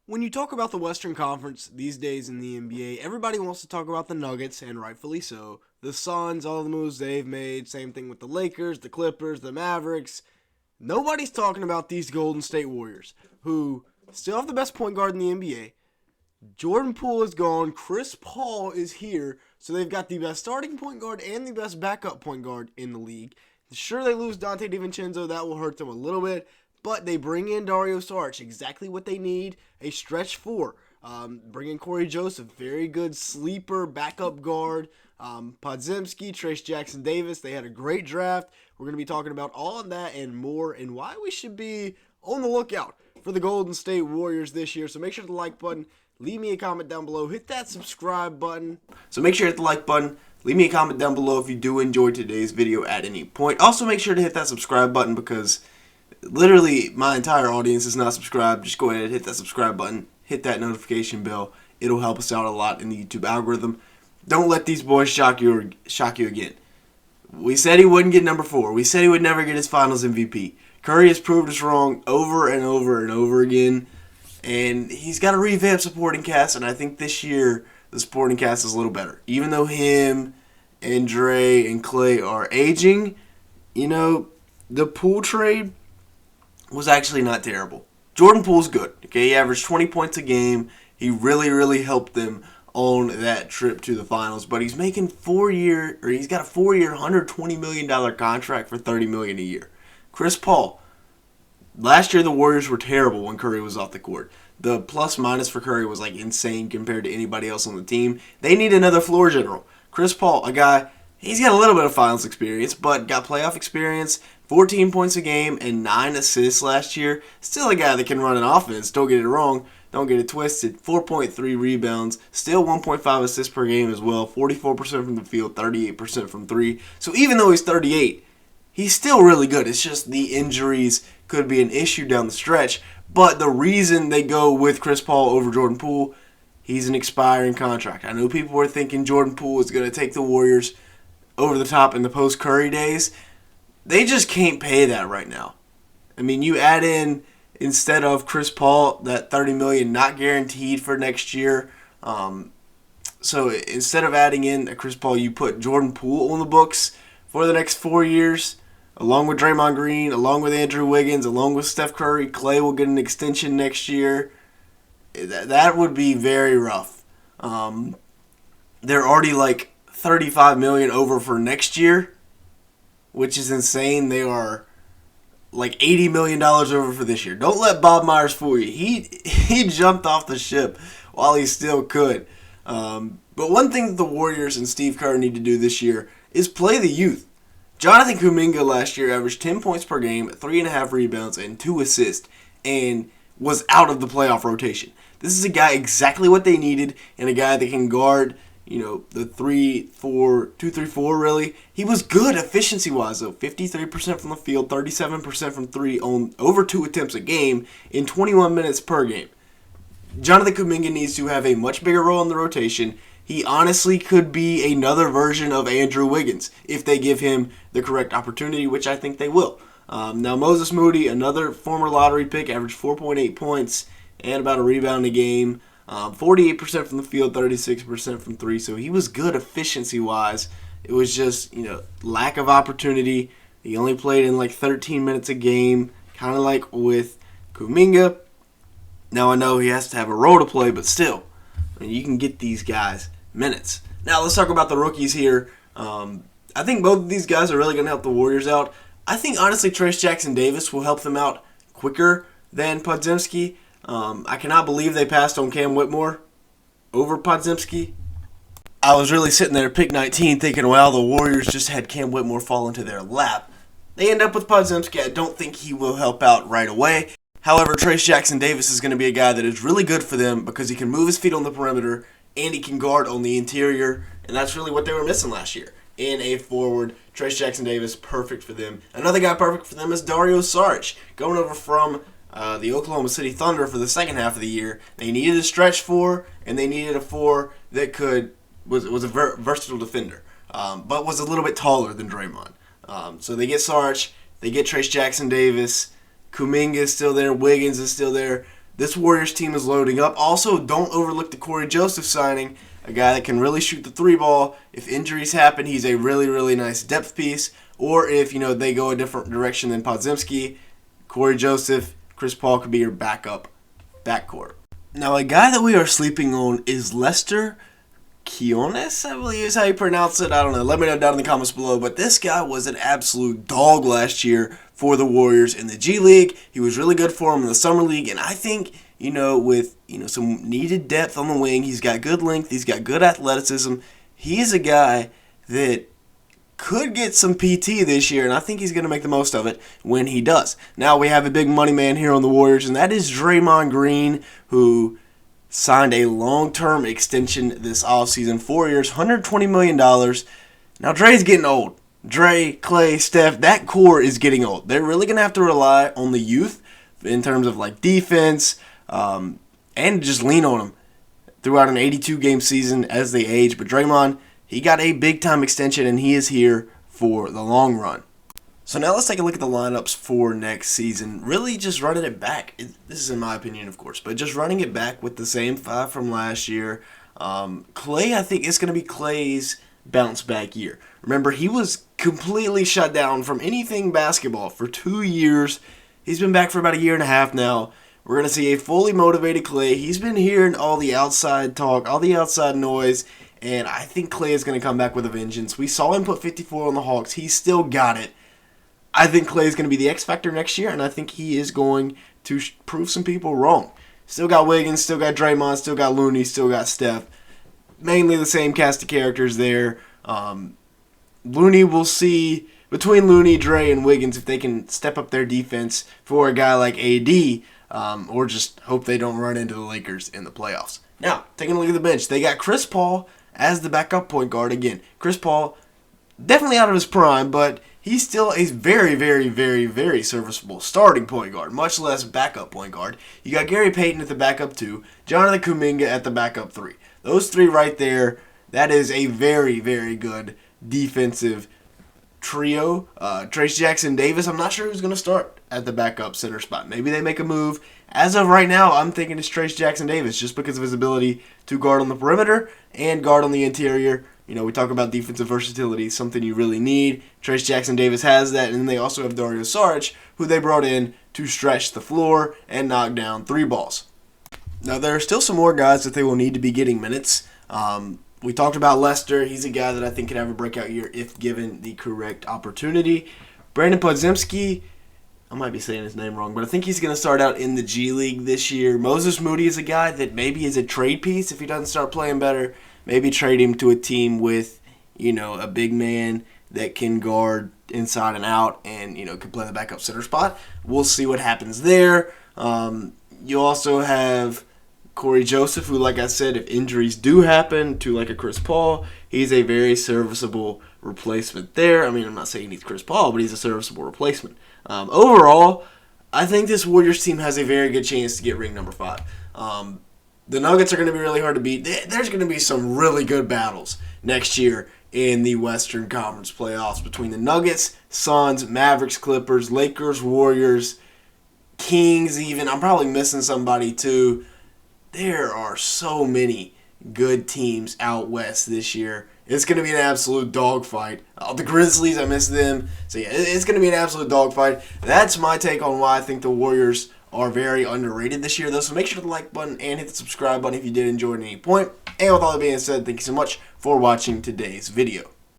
When you talk about the Western Conference these days in the NBA, everybody wants to talk about the Nuggets, and rightfully so. The Suns, all the moves they've made, same thing with the Lakers, the Clippers, the Mavericks. Nobody's talking about these Golden State Warriors, who still have the best point guard in the NBA. Jordan Poole is gone, Chris Paul is here, so they've got the best starting point guard and the best backup point guard in the league. Sure, they lose Dante DiVincenzo, that will hurt them a little bit, but they bring in Dario Saric, exactly what they need, a stretch four. Bring in Corey Joseph, very good sleeper backup guard. Podziemski, Trace Jackson Davis, they had a great draft. We're going to be talking about all of that and more, and why we should be on the lookout for the Golden State Warriors this year. So make sure to like button, leave me a comment down below, hit that subscribe button. So make sure to hit the like button. Leave me a comment down below if you do enjoy today's video at any point. Also, make sure to hit that subscribe button because literally my entire audience is not subscribed. Just go ahead and hit that subscribe button. Hit that notification bell. It'll help us out a lot in the YouTube algorithm. Don't let these boys shock you again. We said he wouldn't get number 4. We said he would never get his finals MVP. Curry has proved us wrong over and over and over again. And he's got a revamped supporting cast, and I think this year the supporting cast is a little better. Even though him and Dre and Klay are aging, the Poole trade was actually not terrible. Jordan Poole's good. Okay, he averaged 20 points a game. He really, really helped them on that trip to the finals. But he's making he's got a 4-year, $120 million contract for $30 million a year. Chris Paul. Last year, the Warriors were terrible when Curry was off the court. The plus-minus for Curry was insane compared to anybody else on the team. They need another floor general. Chris Paul, a guy, he's got a little bit of finals experience, but got playoff experience, 14 points a game, and 9 assists last year. Still a guy that can run an offense, don't get it wrong. Don't get it twisted. 4.3 rebounds, still 1.5 assists per game as well, 44% from the field, 38% from 3. So even though he's 38, he's still really good. It's just the injuries could be an issue down the stretch. But the reason they go with Chris Paul over Jordan Poole, he's an expiring contract. I know people were thinking Jordan Poole is going to take the Warriors over the top in the post-Curry days. They just can't pay that right now. I mean, you add in, instead of Chris Paul, that $30 million not guaranteed for next year. So instead of adding in a Chris Paul, you put Jordan Poole on the books for the next 4 years, along with Draymond Green, along with Andrew Wiggins, along with Steph Curry. Klay will get an extension next year. That would be very rough. They're already $35 million over for next year, which is insane. They are $80 million over for this year. Don't let Bob Myers fool you. He jumped off the ship while he still could. But one thing that the Warriors and Steve Kerr need to do this year is play the youth. Jonathan Kuminga last year averaged 10 points per game, 3.5 rebounds, and 2 assists, and was out of the playoff rotation. This is a guy exactly what they needed, and a guy that can guard, the 2-3-4 really. He was good efficiency-wise, though. 53% from the field, 37% from 3 on over 2 attempts a game in 21 minutes per game. Jonathan Kuminga needs to have a much bigger role in the rotation. He honestly could be another version of Andrew Wiggins if they give him the correct opportunity, which I think they will. Now, Moses Moody, another former lottery pick, averaged 4.8 points and about a rebound a game. 48% from the field, 36% from 3. So he was good efficiency-wise. It was just, lack of opportunity. He only played in 13 minutes a game, kind of like with Kuminga. Now, I know he has to have a role to play, but still, you can get these guys minutes. Now, let's talk about the rookies here. I think both of these guys are really going to help the Warriors out. I think, honestly, Trace Jackson Davis will help them out quicker than Podziemski. I cannot believe they passed on Cam Whitmore over Podziemski. I was really sitting there at pick 19 thinking, well, the Warriors just had Cam Whitmore fall into their lap. They end up with Podziemski. I don't think he will help out right away. However, Trace Jackson Davis is going to be a guy that is really good for them because he can move his feet on the perimeter and he can guard on the interior, and that's really what they were missing last year. In a forward, Trace Jackson Davis, perfect for them. Another guy perfect for them is Dario Saric, going over from the Oklahoma City Thunder for the second half of the year. They needed a stretch 4, and they needed a 4 that was a versatile defender, but was a little bit taller than Draymond. So they get Saric, they get Trace Jackson Davis. Kuminga is still there. Wiggins is still there. This Warriors team is loading up. Also, don't overlook the Corey Joseph signing, a guy that can really shoot the three ball. If injuries happen, he's a really, really nice depth piece. Or if, they go a different direction than Podziemski, Corey Joseph, Chris Paul could be your backup backcourt. Now, a guy that we are sleeping on is Lester Quinones, I believe is how you pronounce it. I don't know. Let me know down in the comments below. But this guy was an absolute dog last year for the Warriors in the G League. He was really good for them in the Summer League. And I think, with some needed depth on the wing, he's got good length, he's got good athleticism. He is a guy that could get some PT this year, and I think he's going to make the most of it when he does. Now we have a big money man here on the Warriors, and that is Draymond Green, who signed a long-term extension this offseason, 4 years, $120 million. Now Dre's getting old. Dre, Klay, Steph, that core is getting old. They're really going to have to rely on the youth in terms of defense, and just lean on them throughout an 82-game season as they age. But Draymond, he got a big-time extension, and he is here for the long run. So now let's take a look at the lineups for next season. Really just running it back. This is in my opinion, of course, but just running it back with the same five from last year. Klay, I think it's going to be Klay's bounce-back year. Remember, he was completely shut down from anything basketball for 2 years. He's been back for about a year and a half now. We're going to see a fully motivated Klay. He's been hearing all the outside talk, all the outside noise, and I think Klay is going to come back with a vengeance. We saw him put 54 on the Hawks. He still got it. I think Klay is going to be the X factor next year, and I think he is going to prove some people wrong. Still got Wiggins, still got Draymond, still got Looney, still got Steph. Mainly the same cast of characters there. Looney, we'll see between Looney, Dre, and Wiggins if they can step up their defense for a guy like AD, or just hope they don't run into the Lakers in the playoffs. Now, taking a look at the bench, they got Chris Paul as the backup point guard again. Chris Paul, definitely out of his prime, but he's still a very, very, very, very serviceable starting point guard, much less backup point guard. You got Gary Payton at the backup 2, Jonathan Kuminga at the backup 3. Those three right there, that is a very, very good defensive trio. Trace Jackson-Davis, I'm not sure who's going to start at the backup center spot. Maybe they make a move. As of right now, I'm thinking it's Trace Jackson-Davis just because of his ability to guard on the perimeter and guard on the interior. We talk about defensive versatility, something you really need. Trace Jackson-Davis has that, and then they also have Dario Saric, who they brought in to stretch the floor and knock down three balls. Now, there are still some more guys that they will need to be getting minutes. We talked about Lester. He's a guy that I think could have a breakout year if given the correct opportunity. Brandon Podziemski, I might be saying his name wrong, but I think he's going to start out in the G League this year. Moses Moody is a guy that maybe is a trade piece if he doesn't start playing better. Maybe trade him to a team with, a big man that can guard inside and out and, can play the backup center spot. We'll see what happens there. You also have Corey Joseph, who, like I said, if injuries do happen to like a Chris Paul, he's a very serviceable replacement there. I mean, I'm not saying he's Chris Paul, but he's a serviceable replacement. Overall, I think this Warriors team has a very good chance to get ring number 5. The Nuggets are going to be really hard to beat. There's going to be some really good battles next year in the Western Conference playoffs between the Nuggets, Suns, Mavericks, Clippers, Lakers, Warriors, Kings even. I'm probably missing somebody too. There are so many good teams out west this year. It's going to be an absolute dogfight. The Grizzlies, I miss them. So, yeah, it's going to be an absolute dogfight. That's my take on why I think the Warriors are very underrated this year, though. So make sure to like button and hit the subscribe button if you did enjoy at any point. And with all that being said, thank you so much for watching today's video.